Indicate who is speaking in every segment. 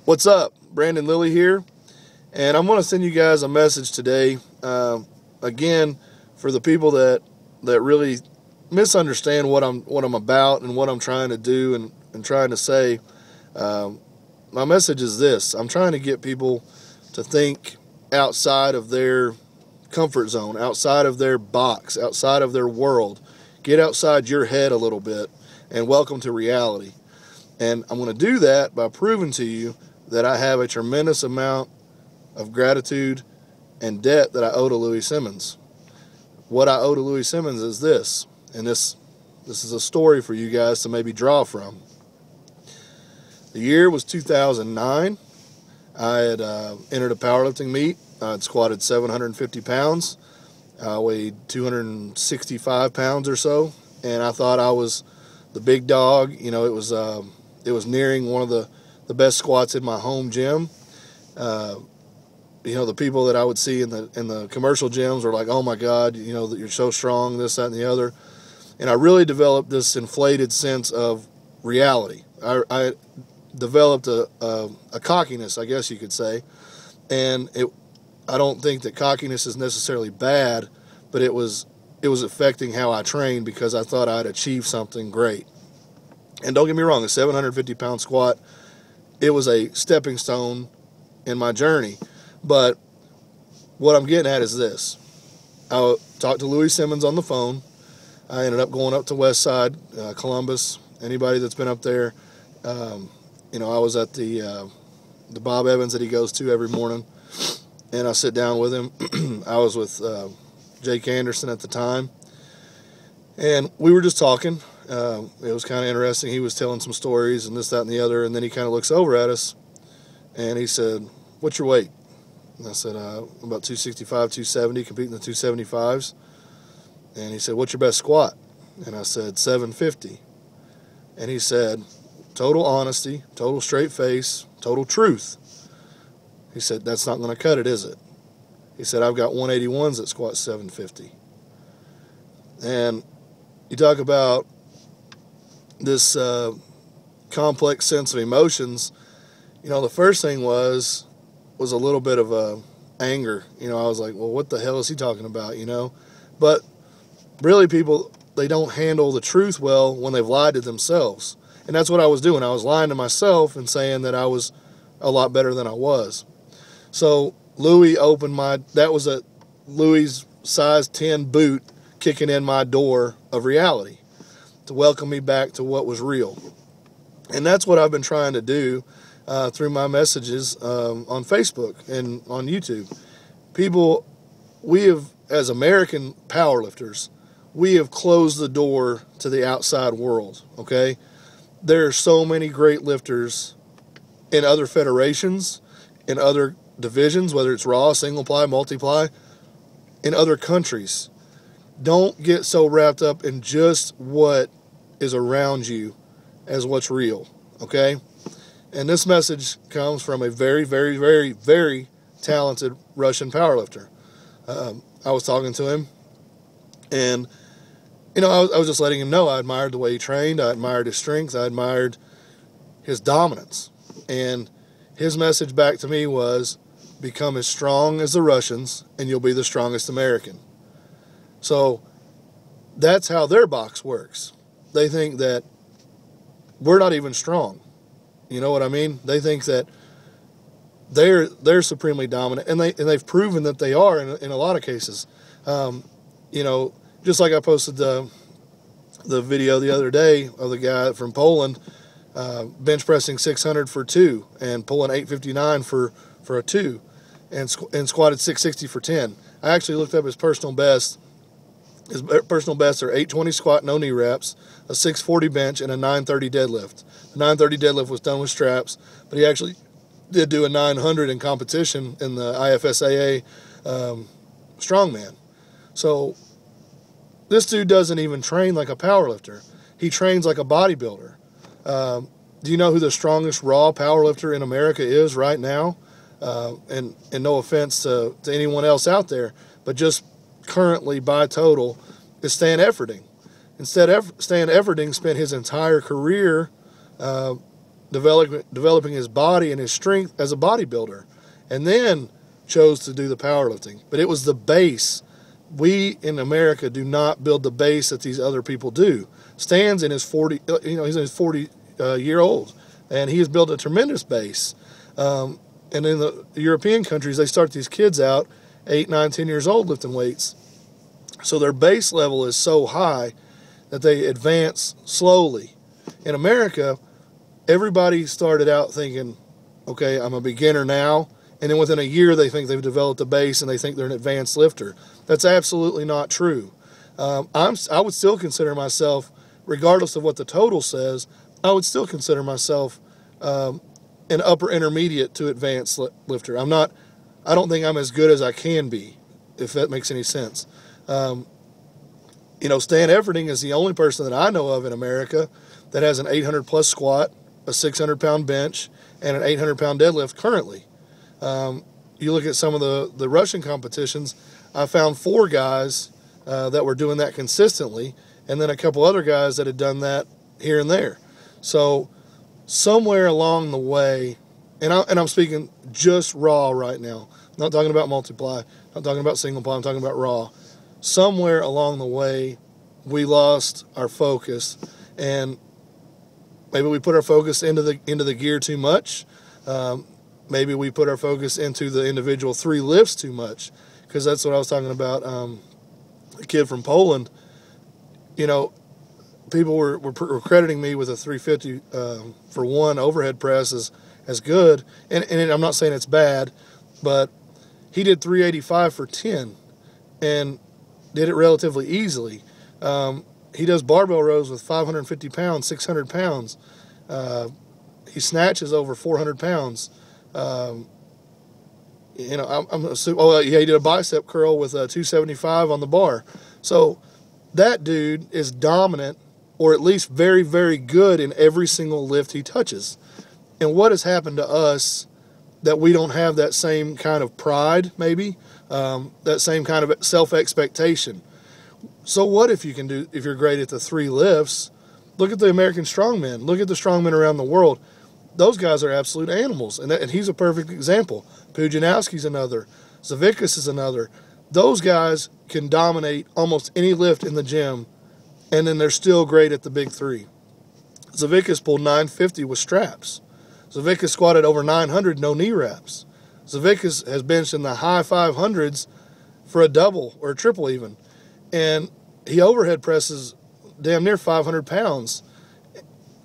Speaker 1: What's up? Brandon Lilly here, and I'm going to send you guys a message today. Again, for the people that really misunderstand what I'm about and what I'm trying to do and trying to say. My message is this: I'm trying to get people to think outside of their comfort zone, outside of their box, outside of their world. Get outside your head a little bit, and welcome to reality. And I'm going to do that by proving to you that I have a tremendous amount of gratitude and debt that I owe to Louie Simmons. What I owe to Louie Simmons is this, and this is a story for you guys to maybe draw from. The year was 2009. I had entered a powerlifting meet. I had squatted 750 pounds. I weighed 265 pounds or so, and I thought I was the big dog. You know, it was nearing one of the best squats in my home gym. The people that I would see in the commercial gyms were like, "Oh my God, that you're so strong," this, that, and the other. And I really developed this inflated sense of reality. I developed a cockiness, I guess you could say, and I don't think that cockiness is necessarily bad, but it was affecting how I trained because I thought I'd achieved something great. And don't get me wrong, a 750-pound squat, it was a stepping stone in my journey. But what I'm getting at is this. I talked to Louie Simmons on the phone. I ended up going up to West Side, Columbus. Anybody that's been up there, I was at the Bob Evans that he goes to every morning, and I sit down with him. I was with Jake Anderson at the time, and we were just talking. It was kind of interesting. He was telling some stories and this, that, and the other, and then he kind of looks over at us, and he said, "What's your weight?" And I said, "I'm about 265, 270, competing the 275s." And he said, "What's your best squat?" And I said, 750. And he said, total honesty, total straight face, total truth. He said, "That's not going to cut it, is it?" He said, "I've got 181s that squat 750. And you talk about this complex sense of emotions. The first thing was a little bit of anger. I was like, well, what the hell is he talking about, But really, people, they don't handle the truth well when they've lied to themselves. And that's what I was doing. I was lying to myself and saying that I was a lot better than I was. So Louie that was a Louie's size 10 boot kicking in my door of reality to welcome me back to what was real. And that's what I've been trying to do through my messages on Facebook and on YouTube. People, we have, as American powerlifters, we have closed the door to the outside world, okay? There are so many great lifters in other federations, in other divisions, whether it's raw, single ply, multiply, in other countries. Don't get so wrapped up in just what is around you as what's real, okay? And this message comes from a very, very, very, very talented Russian powerlifter. I was talking to him, and I was just letting him know I admired the way he trained, I admired his strength, I admired his dominance. And his message back to me was, become as strong as the Russians, and you'll be the strongest American. So that's how their box works. They think that we're not even strong. You know what I mean? They think that they're supremely dominant, and they've proven that they are in a lot of cases. Just like I posted the video the other day of the guy from Poland bench pressing 600 for 2 and pulling 859 for a 2 and squatted 660 for 10. I actually looked up his personal best. His personal bests are 820 squat, no knee wraps, a 640 bench, and a 930 deadlift. The 930 deadlift was done with straps, but he actually did do a 900 in competition in the IFSAA strongman. So this dude doesn't even train like a powerlifter. He trains like a bodybuilder. Do you know who the strongest raw powerlifter in America is right now? And no offense to anyone else out there, but just currently by total is Stan Efferding. Stan Efferding spent his entire career developing his body and his strength as a bodybuilder, and then chose to do the powerlifting. But it was the base. We in America do not build the base that these other people do. Stan's in his 40, he's in his 40 year old, and he has built a tremendous base. And in the European countries, they start these kids out 8, 9, 10 years old lifting weights. So their base level is so high that they advance slowly. In America, everybody started out thinking, okay, I'm a beginner now. And then within a year, they think they've developed a base and they think they're an advanced lifter. That's absolutely not true. I would still consider myself, regardless of what the total says, I would still consider myself an upper intermediate to advanced lifter. I don't think I'm as good as I can be, if that makes any sense. Stan Efferding is the only person that I know of in America that has an 800 plus squat, a 600 pound bench, and an 800 pound deadlift currently. You look at some of the Russian competitions, I found 4 guys that were doing that consistently, and then a couple other guys that had done that here and there. So somewhere along the way, and I'm speaking just raw right now, I'm not talking about multiply, I'm not talking about single ply, I'm talking about raw. Somewhere along the way, we lost our focus, and maybe we put our focus into the gear too much. Maybe we put our focus into the individual 3 lifts too much, because that's what I was talking about. A kid from Poland, people were crediting me with a 350 for 1 overhead press as good, and I'm not saying it's bad, but he did 385 for 10 and did it relatively easily. He does barbell rows with 550 pounds, 600 pounds. He snatches over 400 pounds. I'm assuming, he did a bicep curl with 275 on the bar. So that dude is dominant, or at least very, very good in every single lift he touches. And what has happened to us that we don't have that same kind of pride, maybe, that same kind of self-expectation? So what if you're great at the 3 lifts? Look at the American strongmen. Look at the strongmen around the world. Those guys are absolute animals, and he's a perfect example. Pujanowski's another. Zavickas is another. Those guys can dominate almost any lift in the gym, and then they're still great at the big 3. Zavickas pulled 950 with straps. Zavickas squatted over 900, no knee wraps. Zavickas has benched in the high 500s for a double or a triple even. And he overhead presses damn near 500 pounds.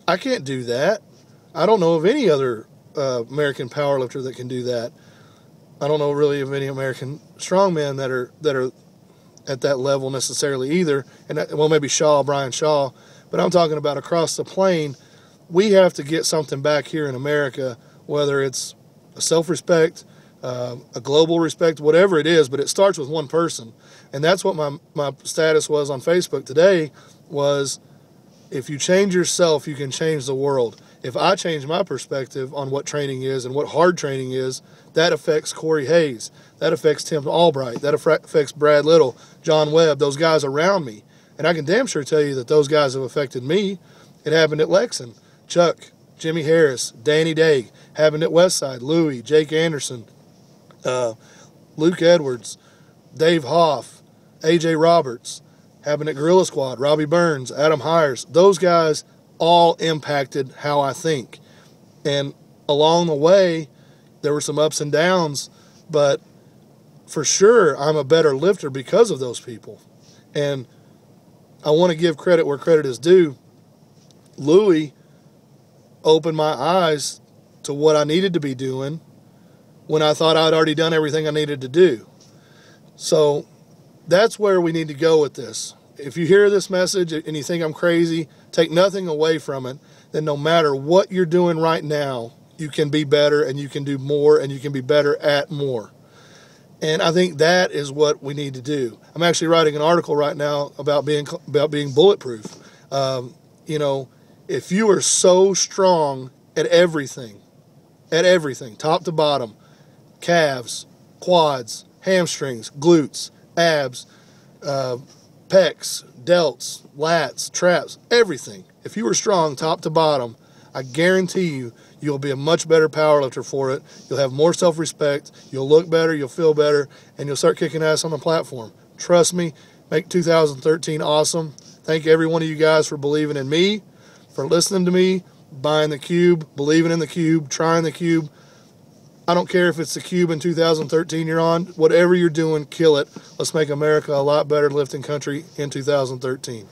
Speaker 1: I can't do that. I don't know of any other American powerlifter that can do that. I don't know really of any American strongmen that are at that level necessarily either. And maybe Brian Shaw, but I'm talking about across the plane. We have to get something back here in America, whether it's a self-respect, a global respect, whatever it is, but it starts with one person. And that's what my status was on Facebook today was, if you change yourself, you can change the world. If I change my perspective on what training is and what hard training is, that affects Corey Hayes. That affects Tim Albright. That affects Brad Little, John Webb, those guys around me. And I can damn sure tell you that those guys have affected me. It happened at Lexington. Chuck, Jimmy Harris, Danny Day, happened at Westside, Louie, Jake Anderson, Luke Edwards, Dave Hoff, AJ Roberts, happened at Gorilla Squad, Robbie Burns, Adam Hires. Those guys all impacted how I think. And along the way, there were some ups and downs, but for sure, I'm a better lifter because of those people. And I want to give credit where credit is due. Louie opened my eyes to what I needed to be doing when I thought I'd already done everything I needed to do. So that's where we need to go with this. If you hear this message and you think I'm crazy, take nothing away from it, then no matter what you're doing right now, you can be better and you can do more and you can be better at more. And I think that is what we need to do. I'm actually writing an article right now about being bulletproof. If you are so strong at everything, top to bottom, calves, quads, hamstrings, glutes, abs, pecs, delts, lats, traps, everything. If you were strong top to bottom, I guarantee you, you'll be a much better powerlifter for it. You'll have more self-respect. You'll look better. You'll feel better. And you'll start kicking ass on the platform. Trust me, make 2013 awesome. Thank every one of you guys for believing in me, for listening to me, buying the Cube, believing in the Cube, trying the Cube. I don't care if it's the Cube in 2013 you're on. Whatever you're doing, kill it. Let's make America a lot better lifting country in 2013.